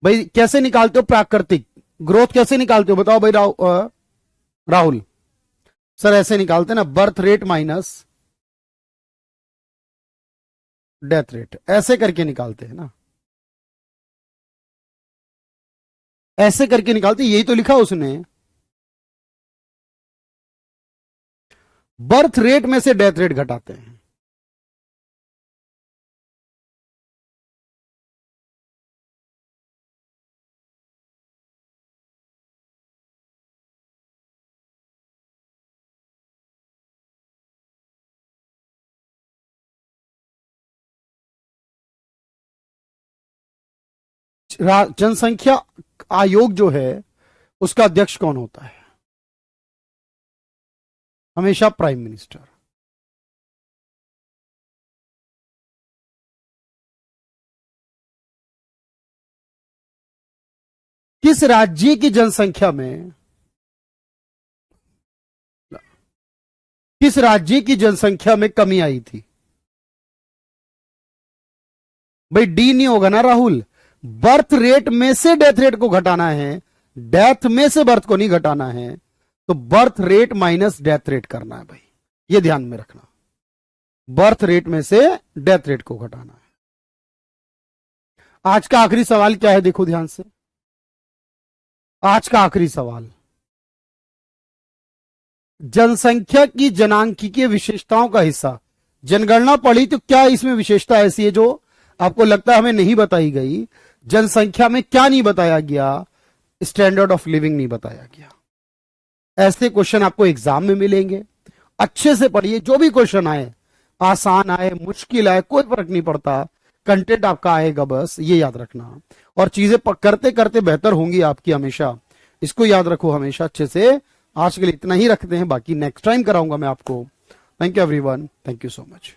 भाई कैसे निकालते हो प्राकृतिक ग्रोथ, कैसे निकालते हो बताओ भाई राहुल। सर ऐसे निकालते हैं ना, birth rate minus death rate, ऐसे करके निकालते हैं ना। ऐसे करके निकालते, यही तो लिखा उसने। बर्थ रेट में से डेथ रेट घटाते हैं। जनसंख्या आयोग जो है उसका अध्यक्ष कौन होता है? हमेशा प्राइम मिनिस्टर। किस राज्य की जनसंख्या में कमी आई थी? भाई डी नहीं होगा ना राहुल, बर्थ रेट में से डेथ रेट को घटाना है, डेथ में से बर्थ को नहीं घटाना है, तो birth rate minus death rate करना है भाई, ये ध्यान में रखना। बर्थ रेट में से डेथ रेट को घटाना है। आज का आखिरी सवाल क्या है, देखो ध्यान से। आज का आखिरी सवाल, जनसंख्या की जनांकीय विशेषताओं का हिस्सा। जनगणना पढ़ी तो क्या इसमें विशेषता ऐसी है जो आपको लगता है हमें नहीं बताई गई? जनसंख्या में क्या नहीं बताया गया? स्टैंडर्ड ऑफ लिविंग नहीं बताया गया। ऐसे क्वेश्चन आपको एग्जाम में मिलेंगे, अच्छे से पढ़िए। जो भी क्वेश्चन आए, आसान आए मुश्किल आए, कोई फर्क नहीं पड़ता, कंटेंट आपका आएगा, बस ये याद रखना। और चीजें करते करते बेहतर होंगी आपकी हमेशा, इसको याद रखो हमेशा अच्छे से। आज के लिए इतना ही रखते हैं, बाकी नेक्स्ट टाइम कराऊंगा मैं आपको। Thank you everyone, thank you so much.